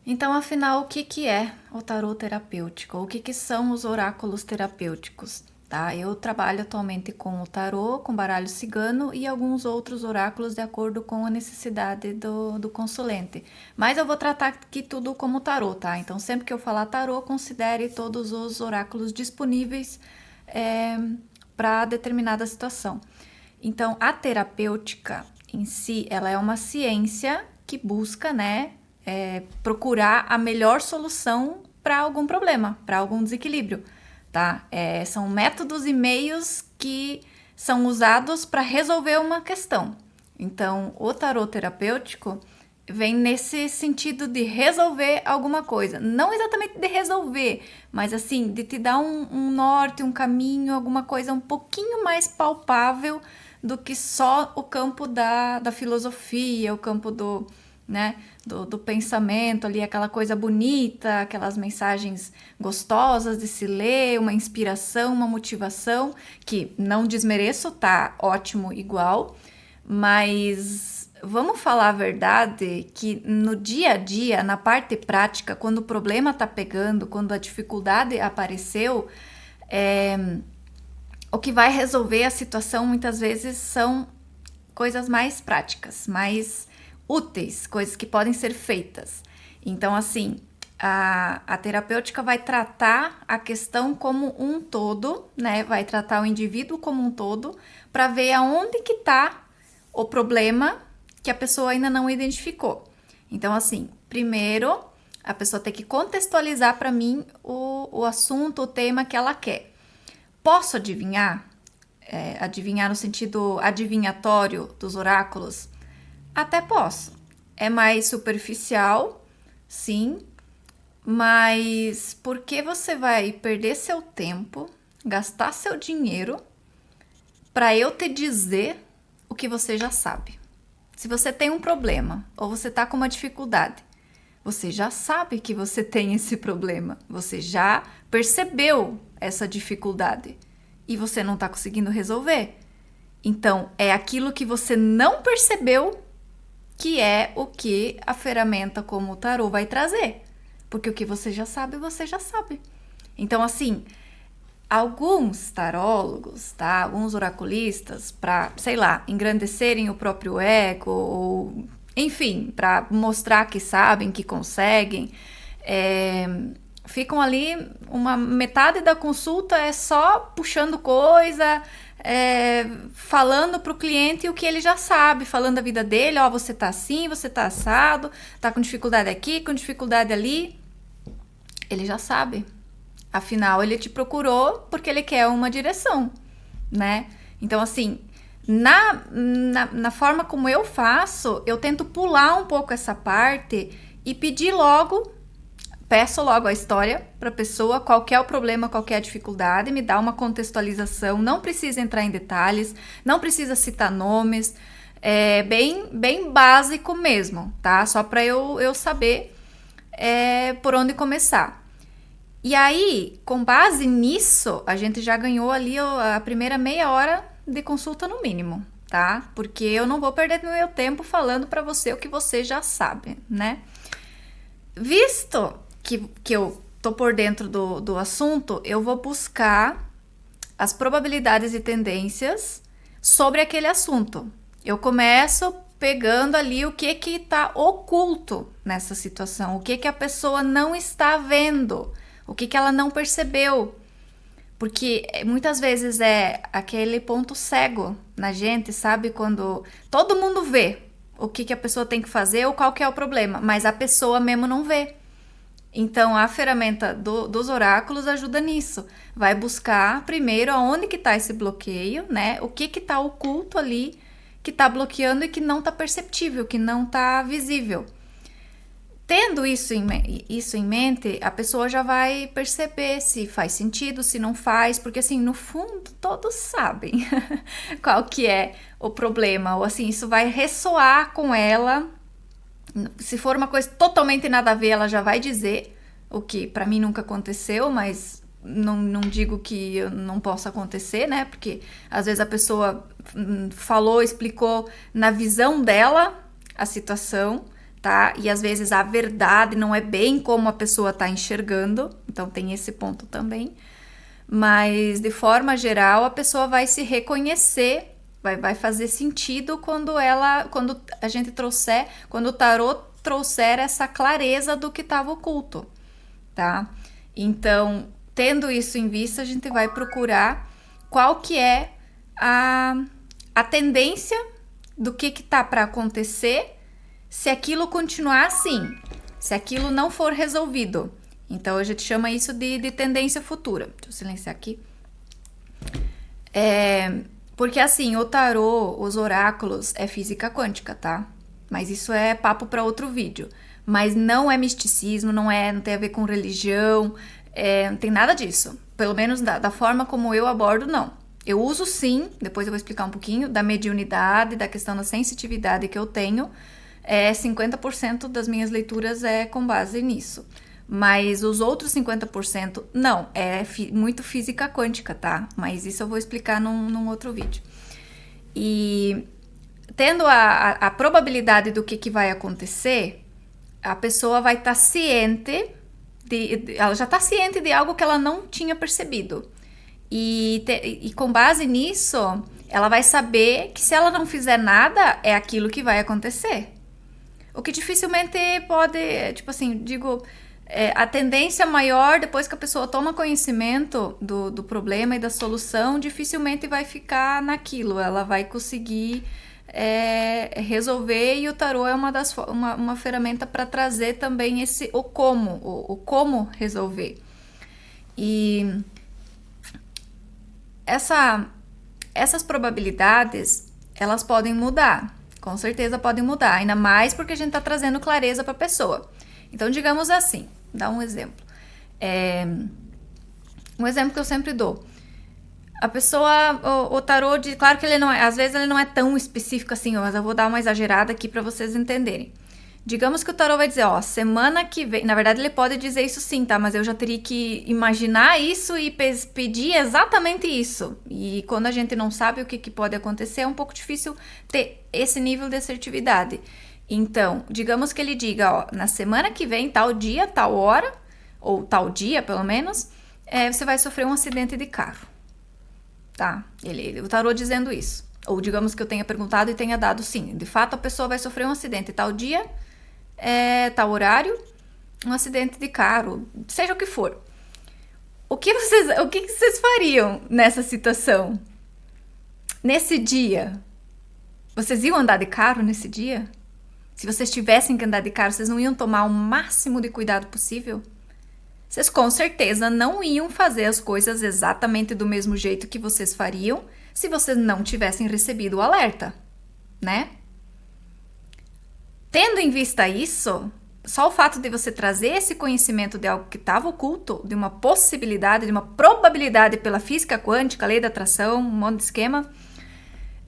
Então, afinal, o que que é o tarô terapêutico? O que que são os oráculos terapêuticos? Tá? Eu trabalho atualmente com o tarô, com baralho cigano e alguns outros oráculos de acordo com a necessidade do consulente. Mas eu vou tratar aqui tudo como tarô, tá? Então, sempre que eu falar tarô, considere todos os oráculos disponíveis para determinada situação. Então, a terapêutica em si, ela é uma ciência que busca, né, procurar a melhor solução para algum problema, para algum desequilíbrio, tá? São métodos e meios que são usados para resolver uma questão. Então, o tarô terapêutico vem nesse sentido de resolver alguma coisa. Não exatamente de resolver, mas assim, de te dar um norte, um caminho, alguma coisa um pouquinho mais palpável do que só o campo da filosofia, o campo do pensamento ali, aquela coisa bonita, aquelas mensagens gostosas de se ler, uma inspiração, uma motivação, que não desmereço, tá ótimo igual, mas vamos falar a verdade que no dia a dia, na parte prática, quando o problema tá pegando, quando a dificuldade apareceu, o que vai resolver a situação muitas vezes são coisas mais práticas, mais úteis, coisas que podem ser feitas. Então, assim, a terapêutica vai tratar a questão como um todo, né? Vai tratar o indivíduo como um todo, para ver aonde que tá o problema que a pessoa ainda não identificou. Então, assim, primeiro, a pessoa tem que contextualizar para mim o assunto, o tema que ela quer. Posso adivinhar? Adivinhar no sentido adivinhatório dos oráculos? Até posso. É mais superficial, sim, mas por que você vai perder seu tempo, gastar seu dinheiro para eu te dizer o que você já sabe? Se você tem um problema ou você está com uma dificuldade, você já sabe que você tem esse problema, você já percebeu essa dificuldade e você não está conseguindo resolver. Então, é aquilo que você não percebeu que é o que a ferramenta como o tarô vai trazer. Porque o que você já sabe, você já sabe. Então, assim, alguns tarólogos, tá? Alguns oraculistas, para, sei lá, engrandecerem o próprio ego, ou, enfim, para mostrar que sabem, que conseguem, ficam ali, uma metade da consulta é só puxando coisa, falando pro cliente o que ele já sabe, falando da vida dele, ó, você tá assim, você tá assado, tá com dificuldade aqui, com dificuldade ali. Ele já sabe. Afinal, ele te procurou porque ele quer uma direção, né? Então, assim, na forma como eu faço, eu tento pular um pouco essa parte e peço logo a história para a pessoa, qual que é o problema, qual que é a dificuldade, me dá uma contextualização, não precisa entrar em detalhes, não precisa citar nomes, é bem básico mesmo, tá? Só para eu saber por onde começar. E aí, com base nisso, a gente já ganhou ali a primeira meia hora de consulta no mínimo, tá? Porque eu não vou perder meu tempo falando para você o que você já sabe, né? Visto que eu tô por dentro do assunto, eu vou buscar as probabilidades e tendências sobre aquele assunto. Eu começo pegando ali o que está oculto nessa situação, o que a pessoa não está vendo, o que ela não percebeu. Porque muitas vezes é aquele ponto cego na gente, sabe? Quando todo mundo vê o que a pessoa tem que fazer ou qual que é o problema, mas a pessoa mesmo não vê. Então, a ferramenta dos oráculos ajuda nisso. Vai buscar primeiro aonde que está esse bloqueio, né? O que está oculto ali, que está bloqueando e que não está perceptível, que não está visível. Tendo isso em mente, a pessoa já vai perceber se faz sentido, se não faz, porque assim, no fundo, todos sabem qual que é o problema, ou assim, isso vai ressoar com ela. Se for uma coisa totalmente nada a ver, ela já vai dizer, o que para mim nunca aconteceu, mas não digo que não possa acontecer, né? Porque às vezes a pessoa falou, explicou na visão dela a situação, tá? E às vezes a verdade não é bem como a pessoa tá enxergando, então tem esse ponto também. Mas de forma geral, a pessoa vai se reconhecer, vai fazer sentido quando a gente trouxer, quando o tarô trouxer essa clareza do que estava oculto, tá? Então, tendo isso em vista, a gente vai procurar qual que é a tendência do que tá para acontecer se aquilo continuar assim, se aquilo não for resolvido. Então, a gente chama isso de tendência futura. Deixa eu silenciar aqui. Porque assim, o tarô, os oráculos, é física quântica, tá? Mas isso é papo para outro vídeo. Mas não é misticismo, não tem a ver com religião, não tem nada disso. Pelo menos da forma como eu abordo, não. Eu uso sim, depois eu vou explicar um pouquinho, da mediunidade, da questão da sensitividade que eu tenho. 50% das minhas leituras é com base nisso. Mas os outros 50% não, muito física quântica, tá? Mas isso eu vou explicar num outro vídeo. E tendo a probabilidade do que vai acontecer, a pessoa vai estar ciente, ela já está ciente de algo que ela não tinha percebido. E com base nisso, ela vai saber que se ela não fizer nada, é aquilo que vai acontecer. O que dificilmente pode, tipo assim, digo... a tendência maior, depois que a pessoa toma conhecimento do problema e da solução, dificilmente vai ficar naquilo. Ela vai conseguir resolver, e o tarô é uma ferramenta para trazer também o como resolver. E essas probabilidades, elas podem mudar. Com certeza podem mudar, ainda mais porque a gente está trazendo clareza para a pessoa. Então, digamos assim, dá um exemplo. Um exemplo que eu sempre dou. A pessoa, o tarô, claro que ele não é, às vezes ele não é tão específico assim, mas eu vou dar uma exagerada aqui para vocês entenderem. Digamos que o tarô vai dizer, semana que vem, na verdade ele pode dizer isso sim, tá? Mas eu já teria que imaginar isso e pedir exatamente isso. E quando a gente não sabe o que pode acontecer, é um pouco difícil ter esse nível de assertividade. Então, digamos que ele diga, na semana que vem, tal dia, tal hora, ou tal dia, pelo menos, você vai sofrer um acidente de carro. Tá? O tarô dizendo isso. Ou digamos que eu tenha perguntado e tenha dado sim. De fato, a pessoa vai sofrer um acidente tal dia, tal horário, um acidente de carro, seja o que for. O que vocês fariam nessa situação? Nesse dia? Vocês iam andar de carro nesse dia? Se vocês tivessem que andar de carro, vocês não iam tomar o máximo de cuidado possível? Vocês com certeza não iam fazer as coisas exatamente do mesmo jeito que vocês fariam se vocês não tivessem recebido o alerta, né? Tendo em vista isso, só o fato de você trazer esse conhecimento de algo que estava oculto, de uma possibilidade, de uma probabilidade pela física quântica, lei da atração, um monte de esquema,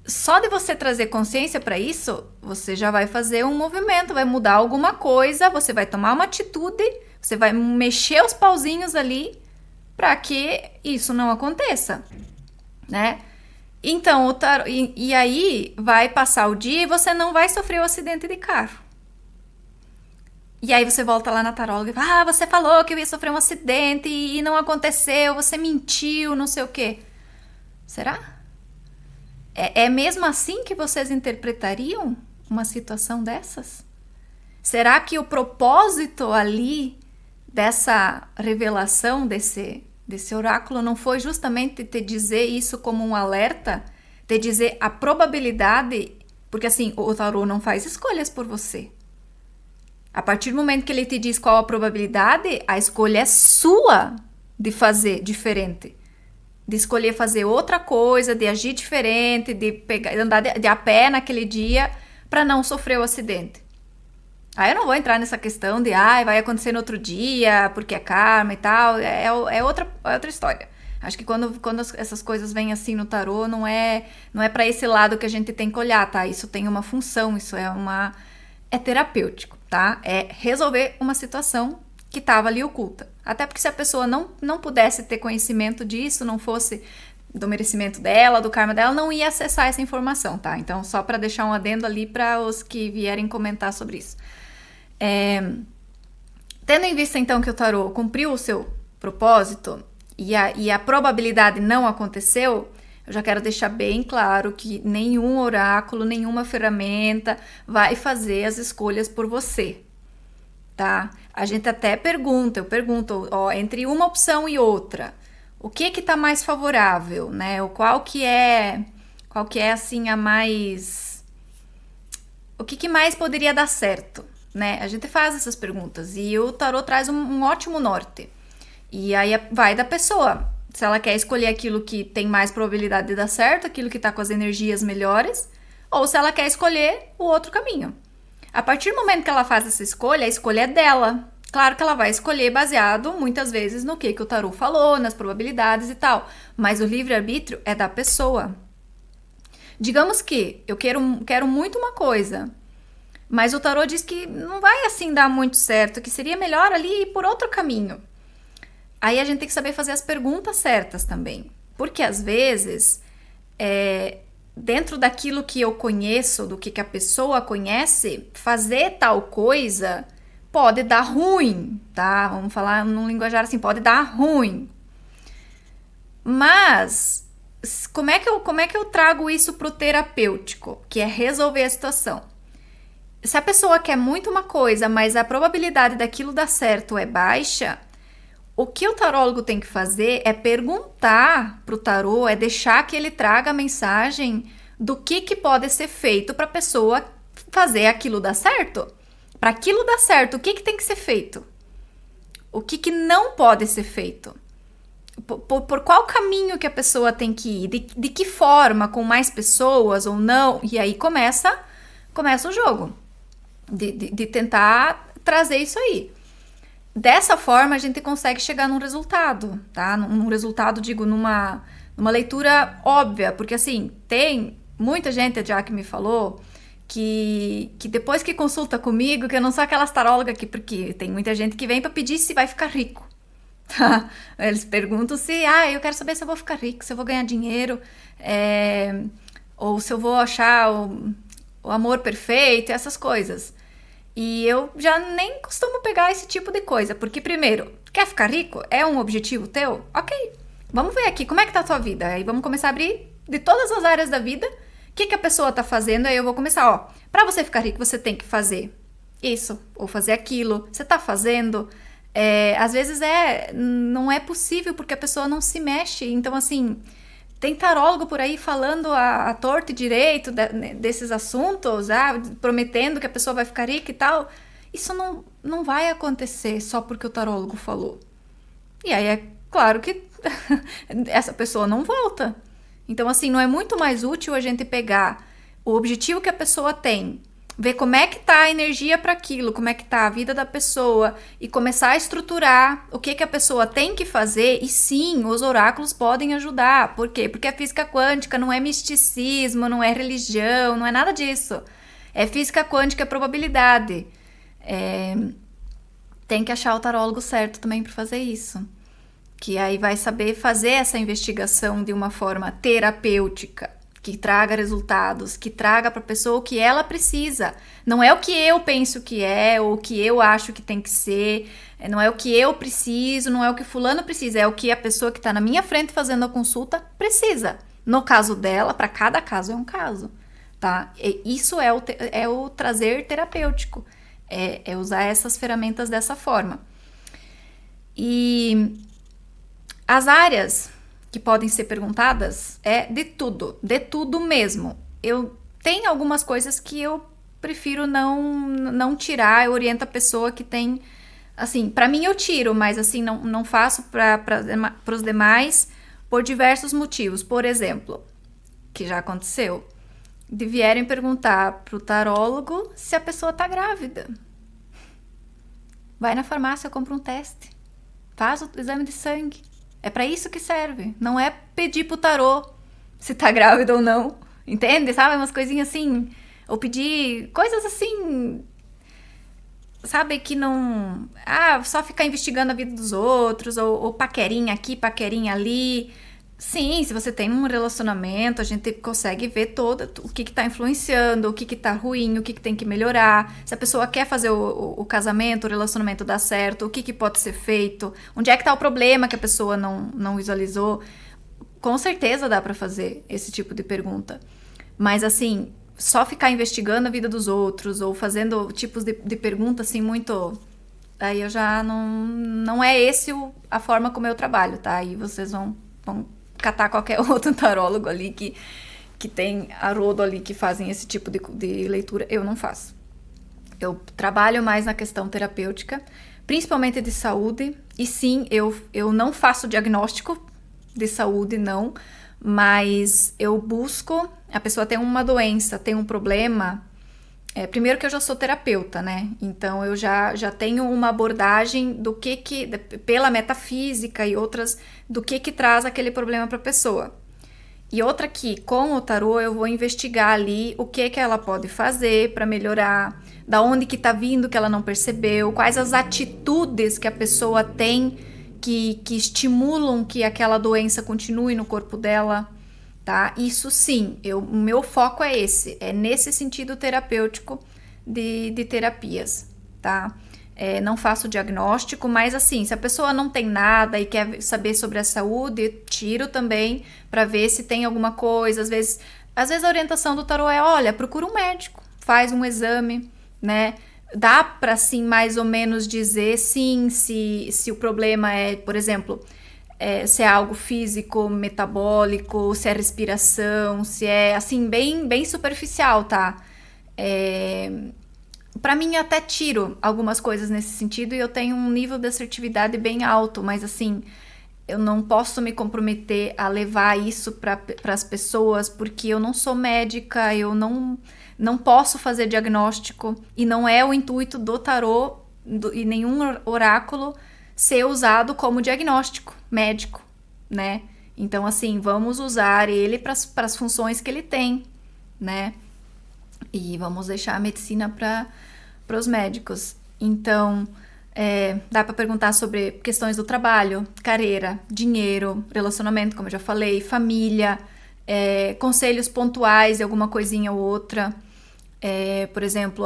só de você trazer consciência para isso, você já vai fazer um movimento, vai mudar alguma coisa, você vai tomar uma atitude, você vai mexer os pauzinhos ali para que isso não aconteça, né? Então, e aí vai passar o dia e você não vai sofrer o acidente de carro. E aí você volta lá na taróloga e fala, você falou que eu ia sofrer um acidente e não aconteceu, você mentiu, não sei o quê. Será? É mesmo assim que vocês interpretariam uma situação dessas? Será que o propósito ali dessa revelação, desse oráculo, não foi justamente te dizer isso como um alerta? Te dizer a probabilidade? Porque assim, o tarô não faz escolhas por você. A partir do momento que ele te diz qual a probabilidade, a escolha é sua de fazer diferente. De escolher fazer outra coisa, de agir diferente, de andar de a pé naquele dia para não sofrer o acidente. Aí eu não vou entrar nessa questão de vai acontecer no outro dia, porque é karma e tal. É outra história. Acho que quando essas coisas vêm assim no tarô, não é para esse lado que a gente tem que olhar, tá? Isso tem uma função, isso é terapêutico, tá? É resolver uma situação que estava ali oculta. Até porque se a pessoa não pudesse ter conhecimento disso, não fosse do merecimento dela, do karma dela, não ia acessar essa informação, tá? Então, só para deixar um adendo ali para os que vierem comentar sobre isso. Tendo em vista, então, que o tarô cumpriu o seu propósito e a probabilidade não aconteceu, eu já quero deixar bem claro que nenhum oráculo, nenhuma ferramenta vai fazer as escolhas por você, tá? A gente até pergunta, eu pergunto, ó, entre uma opção e outra, o que tá mais favorável, né? O qual que é assim a mais, o que mais poderia dar certo, né? A gente faz essas perguntas e o tarô traz um ótimo norte. E aí vai da pessoa. Se ela quer escolher aquilo que tem mais probabilidade de dar certo, aquilo que tá com as energias melhores, ou se ela quer escolher o outro caminho. A partir do momento que ela faz essa escolha, a escolha é dela. Claro que ela vai escolher baseado, muitas vezes, no que o tarô falou, nas probabilidades e tal. Mas o livre-arbítrio é da pessoa. Digamos que eu quero muito uma coisa, mas o tarô diz que não vai assim dar muito certo, que seria melhor ali ir por outro caminho. Aí a gente tem que saber fazer as perguntas certas também. Porque às vezes, dentro daquilo que eu conheço, do que a pessoa conhece, fazer tal coisa pode dar ruim, tá? Vamos falar num linguajar assim, pode dar ruim. Mas como é que eu trago isso pro terapêutico, que é resolver a situação? Se a pessoa quer muito uma coisa, mas a probabilidade daquilo dar certo é baixa, o que o tarólogo tem que fazer é perguntar pro tarô, é deixar que ele traga a mensagem do que pode ser feito para a pessoa fazer aquilo dar certo. Para aquilo dar certo, o que tem que ser feito? O que não pode ser feito? Por qual caminho que a pessoa tem que ir? De que forma? Com mais pessoas ou não? E aí começa o jogo. De tentar trazer isso aí. Dessa forma, a gente consegue chegar num resultado, tá? Num resultado, digo, numa leitura óbvia. Porque, assim, tem muita gente já que me falou que depois que consulta comigo, que eu não sou aquelas tarólogas aqui, porque tem muita gente que vem pra pedir se vai ficar rico. Tá? Eles perguntam se, eu quero saber se eu vou ficar rico, se eu vou ganhar dinheiro, ou se eu vou achar o amor perfeito, essas coisas. E eu já nem costumo pegar esse tipo de coisa, porque primeiro, quer ficar rico? É um objetivo teu? Ok, vamos ver aqui, como é que tá a tua vida? Aí vamos começar a abrir de todas as áreas da vida, o que a pessoa tá fazendo, aí eu vou começar, ó, pra você ficar rico, você tem que fazer isso, ou fazer aquilo, você tá fazendo... às vezes não é possível porque a pessoa não se mexe. Então, assim, tem tarólogo por aí falando a torto e direito desses assuntos, prometendo que a pessoa vai ficar rica e tal. Isso não vai acontecer só porque o tarólogo falou. E aí é claro que essa pessoa não volta. Então, assim, não é muito mais útil a gente pegar o objetivo que a pessoa tem, ver como é que tá a energia para aquilo, como é que tá a vida da pessoa e começar a estruturar o que a pessoa tem que fazer. E sim, os oráculos podem ajudar. Por quê? Porque a física quântica não é misticismo, não é religião, não é nada disso. É física quântica, é probabilidade. Tem que achar o tarólogo certo também para fazer isso. Que aí vai saber fazer essa investigação de uma forma terapêutica, que traga resultados, que traga para a pessoa o que ela precisa. Não é o que eu penso que é, ou o que eu acho que tem que ser, não é o que eu preciso, não é o que fulano precisa, é o que a pessoa que está na minha frente fazendo a consulta precisa. No caso dela, para cada caso é um caso, tá? E isso é o trazer terapêutico, é usar essas ferramentas dessa forma. E as áreas que podem ser perguntadas de tudo mesmo. Eu tenho algumas coisas que eu prefiro não tirar, eu oriento a pessoa que tem, assim, para mim eu tiro, mas assim, não faço para os demais por diversos motivos. Por exemplo, que já aconteceu, de vierem perguntar pro tarólogo se a pessoa tá grávida. Vai na farmácia, compra um teste, faz o exame de sangue. É pra isso que serve. Não é pedir pro tarô se tá grávida ou não. Entende? Sabe? Umas coisinhas assim. Ou pedir coisas assim. Sabe? Que não... só ficar investigando a vida dos outros. Ou paquerinha aqui, paquerinha ali. Sim, se você tem um relacionamento, a gente consegue ver todo o que está influenciando, o que está ruim, o que tem que melhorar. Se a pessoa quer fazer o casamento, o relacionamento dar certo, o que pode ser feito, onde é que está o problema que a pessoa não visualizou. Com certeza dá para fazer esse tipo de pergunta. Mas assim, só ficar investigando a vida dos outros ou fazendo tipos de pergunta assim muito. Aí eu já não é esse a forma como eu trabalho, tá? Aí vocês vão catar qualquer outro tarólogo ali que tem Haroldo ali que fazem esse tipo de leitura. Eu não faço. Eu trabalho mais na questão terapêutica, principalmente de saúde. E sim, eu não faço diagnóstico de saúde, não. Mas eu busco... A pessoa tem uma doença, tem um problema... primeiro que eu já sou terapeuta, né? Então eu já tenho uma abordagem do pela metafísica e outras, do que traz aquele problema para a pessoa. E outra que, com o tarô, eu vou investigar ali o que ela pode fazer para melhorar, da onde que tá vindo que ela não percebeu, quais as atitudes que a pessoa tem que estimulam que aquela doença continue no corpo dela. Tá? Isso sim, o meu foco é esse, é nesse sentido terapêutico de terapias, tá? Não faço diagnóstico, mas assim, se a pessoa não tem nada e quer saber sobre a saúde, tiro também para ver se tem alguma coisa. Às vezes a orientação do tarô é, olha, procura um médico, faz um exame, né? Dá para sim mais ou menos dizer sim se o problema é, por exemplo, se é algo físico, metabólico, se é respiração, se é assim, bem superficial, tá? Pra mim, eu até tiro algumas coisas nesse sentido e eu tenho um nível de assertividade bem alto, mas assim, eu não posso me comprometer a levar isso para as pessoas porque eu não sou médica, eu não posso fazer diagnóstico e não é o intuito do tarô e nenhum oráculo ser usado como diagnóstico médico, né? Então, assim, vamos usar ele para as funções que ele tem, né? E vamos deixar a medicina para os médicos. Então, dá para perguntar sobre questões do trabalho, carreira, dinheiro, relacionamento, como eu já falei, família, conselhos pontuais de alguma coisinha ou outra. Por exemplo,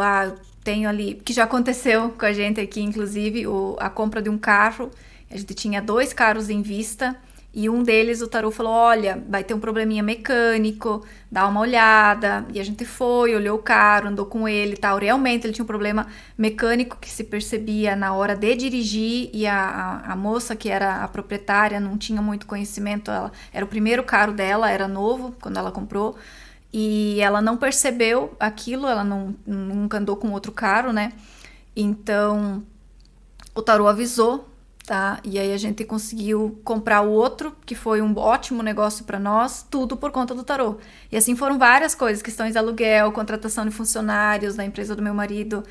tenho ali, que já aconteceu com a gente aqui, inclusive, a compra de um carro. A gente tinha 2 carros em vista e um deles o tarô falou, olha, vai ter um probleminha mecânico, dá uma olhada. E a gente foi, olhou o carro, andou com ele e tal. Realmente ele tinha um problema mecânico que se percebia na hora de dirigir e a moça que era a proprietária não tinha muito conhecimento. Era o primeiro carro dela, era novo quando ela comprou. E ela não percebeu aquilo, ela nunca andou com outro carro, né? Então, o tarô avisou, tá? E aí a gente conseguiu comprar o outro, que foi um ótimo negócio para nós, tudo por conta do tarô. E assim foram várias coisas, questões de aluguel, contratação de funcionários da empresa do meu marido,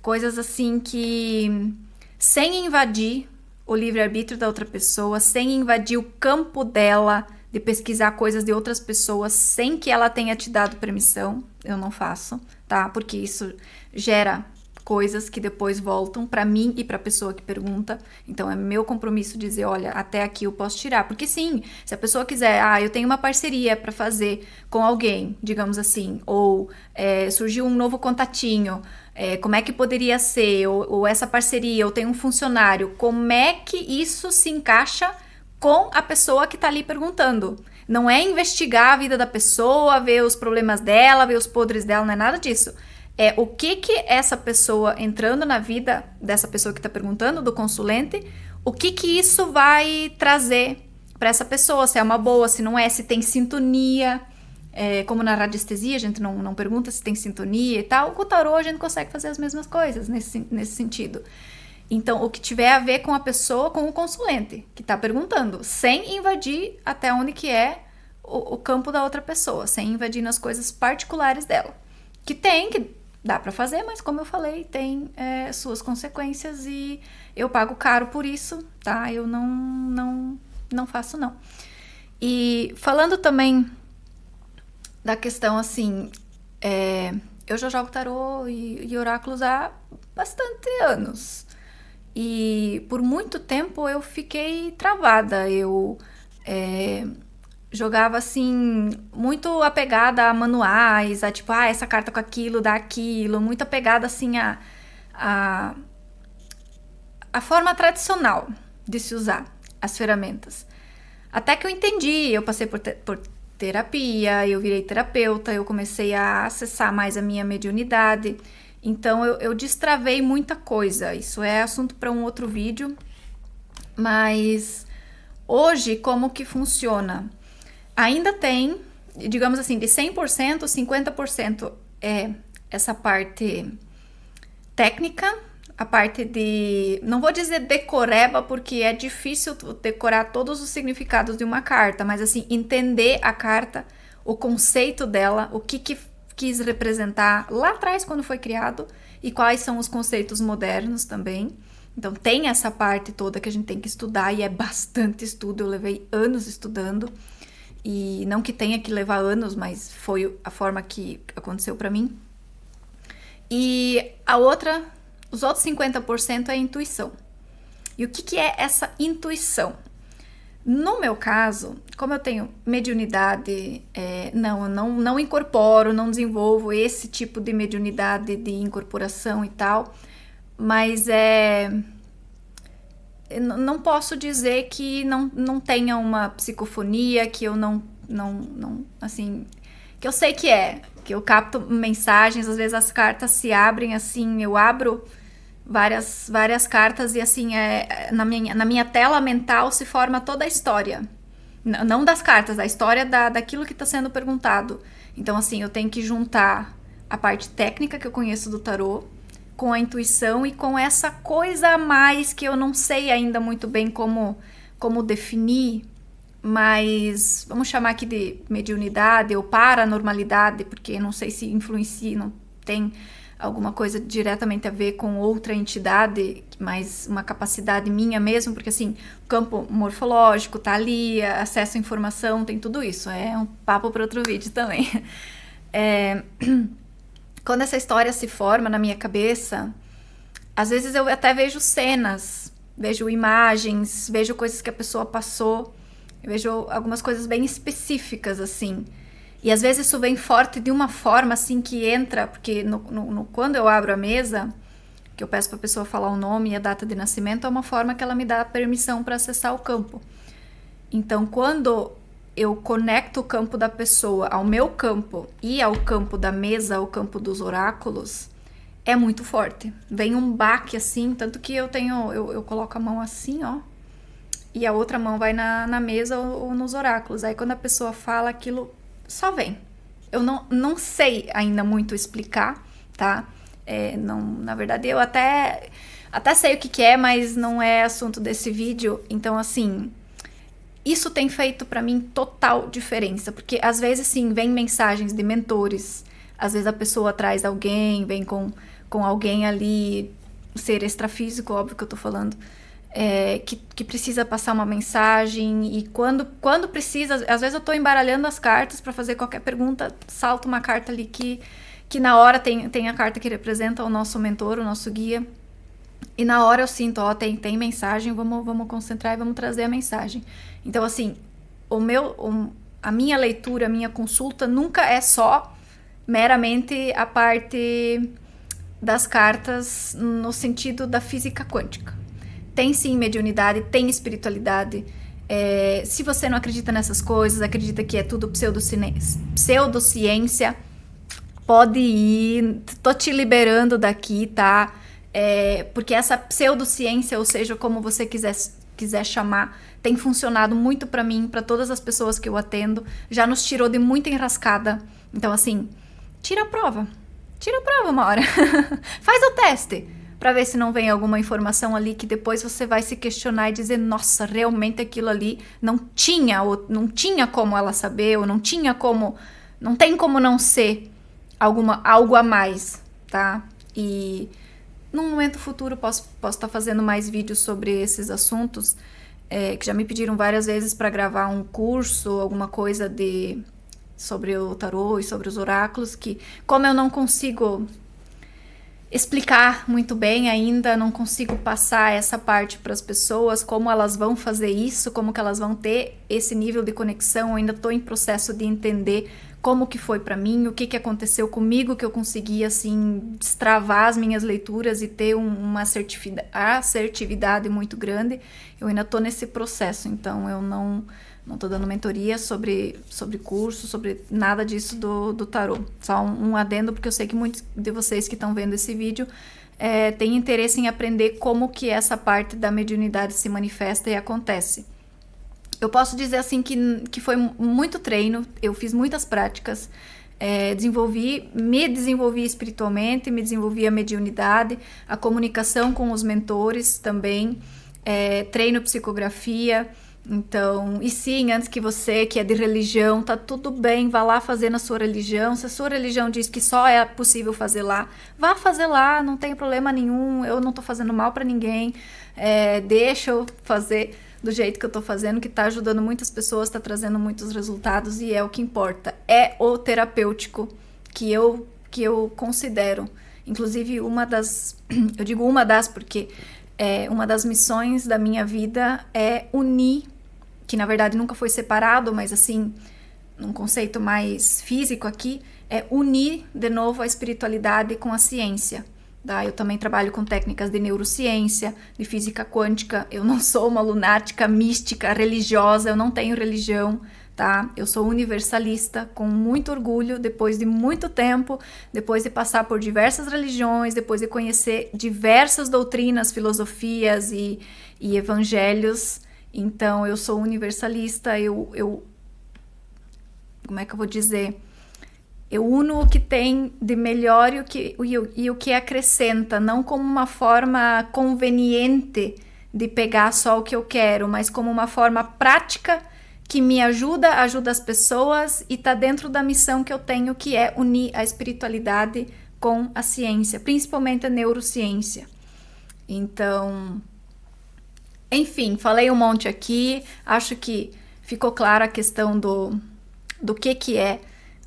coisas assim que, sem invadir o livre-arbítrio da outra pessoa, sem invadir o campo dela, de pesquisar coisas de outras pessoas sem que ela tenha te dado permissão, eu não faço, tá? Porque isso gera coisas que depois voltam para mim e para a pessoa que pergunta. Então é meu compromisso dizer, olha, até aqui eu posso tirar. Porque sim, se a pessoa quiser, eu tenho uma parceria para fazer com alguém, digamos assim, ou surgiu um novo contatinho, como é que poderia ser, ou essa parceria, ou tem um funcionário, como é que isso se encaixa com a pessoa que tá ali perguntando. Não é investigar a vida da pessoa, ver os problemas dela, ver os podres dela, não é nada disso. É o que essa pessoa entrando na vida dessa pessoa que tá perguntando, do consulente, o que isso vai trazer para essa pessoa, se é uma boa, se não é, se tem sintonia. Como na radiestesia, a gente não pergunta se tem sintonia e tal. Com o tarô a gente consegue fazer as mesmas coisas nesse sentido. Então, o que tiver a ver com a pessoa, com o consulente, que está perguntando, sem invadir até onde que é o campo da outra pessoa, sem invadir nas coisas particulares dela. Que dá para fazer, mas como eu falei, tem suas consequências e eu pago caro por isso, tá? Eu não faço, não. E falando também da questão, assim, eu já jogo tarô e oráculos há bastante anos. E por muito tempo eu fiquei travada, eu Jogava assim, muito apegada a manuais, a tipo, essa carta com aquilo, dá aquilo, muito apegada assim a, a forma tradicional de se usar as ferramentas. Até que eu entendi, eu passei por terapia, eu virei terapeuta, eu comecei a acessar mais a minha mediunidade. Então eu destravei muita coisa. Isso é assunto para um outro vídeo. Mas hoje, como que funciona? Ainda tem, digamos assim, de 100%, 50% é essa parte técnica, a parte de, não vou dizer decoreba, porque é difícil decorar todos os significados de uma carta, mas assim, entender a carta, o conceito dela, o que quis representar lá atrás quando foi criado e quais são os conceitos modernos também. Então tem essa parte toda que a gente tem que estudar e é bastante estudo, eu levei anos estudando. E não que tenha que levar anos, mas foi a forma que aconteceu para mim. E os outros 50% é a intuição. E o que é essa intuição? No meu caso, como eu tenho mediunidade, não incorporo, não desenvolvo esse tipo de mediunidade de incorporação e tal, mas não posso dizer que não tenha uma psicofonia, que eu não, assim, que eu sei que eu capto mensagens, às vezes as cartas se abrem assim, eu abro várias cartas e assim, na minha tela mental se forma toda a história. Não das cartas, a história daquilo que está sendo perguntado. Então assim, eu tenho que juntar a parte técnica que eu conheço do tarô, com a intuição e com essa coisa a mais que eu não sei ainda muito bem como definir, mas vamos chamar aqui de mediunidade ou paranormalidade, porque não sei se influencia, não tem alguma coisa diretamente a ver com outra entidade, mas uma capacidade minha mesmo, porque assim, o campo morfológico tá ali, acesso à informação, tem tudo isso, é um papo para outro vídeo também. Quando essa história se forma na minha cabeça, às vezes eu até vejo cenas, vejo imagens, vejo coisas que a pessoa passou, eu vejo algumas coisas bem específicas, assim. E às vezes isso vem forte de uma forma, assim, que entra, porque quando eu abro a mesa, que eu peço para a pessoa falar o nome e a data de nascimento, é uma forma que ela me dá permissão para acessar o campo. Então, quando eu conecto o campo da pessoa ao meu campo e ao campo da mesa, ao campo dos oráculos, é muito forte. Vem um baque assim, tanto que eu coloco a mão assim, ó, e a outra mão vai na mesa ou nos oráculos. Aí quando a pessoa fala, aquilo só vem. Eu não sei ainda muito explicar, tá? Na verdade, eu até sei o que é, mas não é assunto desse vídeo. Então, assim, isso tem feito pra mim total diferença, porque às vezes sim, vem mensagens de mentores, às vezes a pessoa traz alguém, vem com alguém ali, ser extrafísico, óbvio que eu tô falando, que precisa passar uma mensagem, e quando precisa, às vezes eu tô embaralhando as cartas pra fazer qualquer pergunta, salta uma carta ali que na hora tem a carta que representa o nosso mentor, o nosso guia, e na hora eu sinto, ó, tem mensagem, vamos concentrar e vamos trazer a mensagem. Então, assim, a minha leitura, a minha consulta nunca é só meramente a parte das cartas no sentido da física quântica. Tem sim mediunidade, tem espiritualidade. Se você não acredita nessas coisas, acredita que é tudo pseudociência, pode ir, tô te liberando daqui, tá? Porque essa pseudociência, ou seja, como você quiser chamar, tem funcionado muito pra mim, pra todas as pessoas que eu atendo, já nos tirou de muita enrascada. Então, assim, tira a prova uma hora. Faz o teste, pra ver se não vem alguma informação ali que depois você vai se questionar e dizer, nossa, realmente aquilo ali não tinha como ela saber, ou não tem como não ser algo a mais, tá? E num momento futuro posso estar fazendo mais vídeos sobre esses assuntos, que já me pediram várias vezes para gravar um curso, alguma coisa sobre o tarô e sobre os oráculos, que como eu não consigo explicar muito bem ainda, não consigo passar essa parte para as pessoas, como elas vão fazer isso, como que elas vão ter esse nível de conexão. Eu ainda estou em processo de entender como que foi para mim, o que que aconteceu comigo, que eu consegui, assim, destravar as minhas leituras e ter uma assertividade muito grande. Eu ainda estou nesse processo, então eu não estou dando mentoria sobre curso, sobre nada disso do tarô. Só um adendo, porque eu sei que muitos de vocês que estão vendo esse vídeo têm interesse em aprender como que essa parte da mediunidade se manifesta e acontece. Eu posso dizer assim que foi muito treino, eu fiz muitas práticas, me desenvolvi espiritualmente, me desenvolvi a mediunidade, a comunicação com os mentores também, treino psicografia. Então, e sim, antes que você, que é de religião, tá tudo bem, vá lá fazer na sua religião. Se a sua religião diz que só é possível fazer lá, vá fazer lá, não tem problema nenhum, eu não tô fazendo mal pra ninguém, deixa eu fazer do jeito que eu tô fazendo, que tá ajudando muitas pessoas, tá trazendo muitos resultados e é o que importa. É o terapêutico que eu considero. Inclusive, eu digo uma das porque uma das missões da minha vida é unir, que na verdade nunca foi separado, mas assim, num conceito mais físico aqui, é unir de novo a espiritualidade com a ciência. Tá? Eu também trabalho com técnicas de neurociência, de física quântica. Eu não sou uma lunática, mística, religiosa, eu não tenho religião, tá? Eu sou universalista, com muito orgulho, depois de muito tempo, depois de passar por diversas religiões, depois de conhecer diversas doutrinas, filosofias e evangelhos. Então, eu sou universalista, como é que eu vou dizer? Eu uno o que tem de melhor e o que acrescenta, não como uma forma conveniente de pegar só o que eu quero, mas como uma forma prática que me ajuda as pessoas e tá dentro da missão que eu tenho, que é unir a espiritualidade com a ciência, principalmente a neurociência. Então, enfim, falei um monte aqui, acho que ficou clara a questão do que é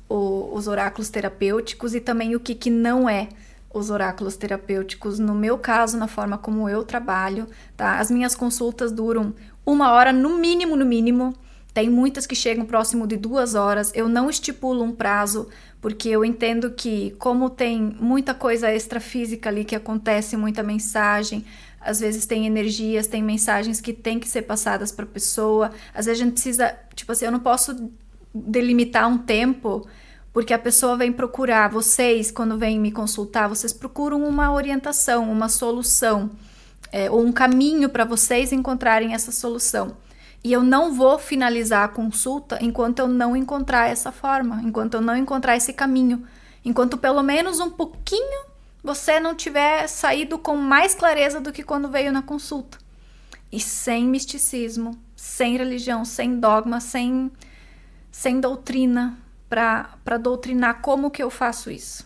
os oráculos terapêuticos e também o que não é os oráculos terapêuticos. No meu caso, na forma como eu trabalho, tá? As minhas consultas duram 1 hora no mínimo. Tem muitas que chegam próximo de 2 horas. Eu não estipulo um prazo, porque eu entendo que, como tem muita coisa extrafísica ali que acontece, muita mensagem, às vezes tem energias, tem mensagens que tem que ser passadas para a pessoa. Às vezes a gente precisa, tipo assim, eu não posso delimitar um tempo, porque a pessoa vem procurar, vocês quando vêm me consultar, vocês procuram uma orientação, uma solução, ou um caminho para vocês encontrarem essa solução. E eu não vou finalizar a consulta enquanto eu não encontrar essa forma, enquanto eu não encontrar esse caminho, enquanto pelo menos um pouquinho você não tiver saído com mais clareza do que quando veio na consulta. E sem misticismo, sem religião, sem dogma, sem doutrina, para doutrinar como que eu faço isso.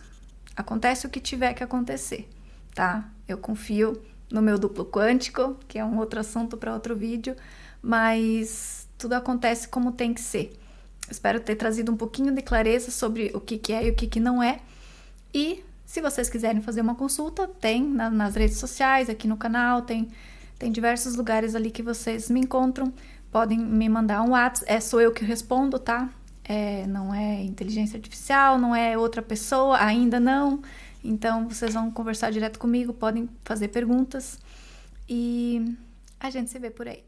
Acontece o que tiver que acontecer, tá? Eu confio no meu duplo quântico, que é um outro assunto para outro vídeo, mas tudo acontece como tem que ser. Espero ter trazido um pouquinho de clareza sobre o que é e o que não é. E se vocês quiserem fazer uma consulta, tem nas redes sociais, aqui no canal, tem diversos lugares ali que vocês me encontram. Podem me mandar um WhatsApp, sou eu que respondo, tá? Não é inteligência artificial, não é outra pessoa, ainda não. Então, vocês vão conversar direto comigo, podem fazer perguntas e a gente se vê por aí.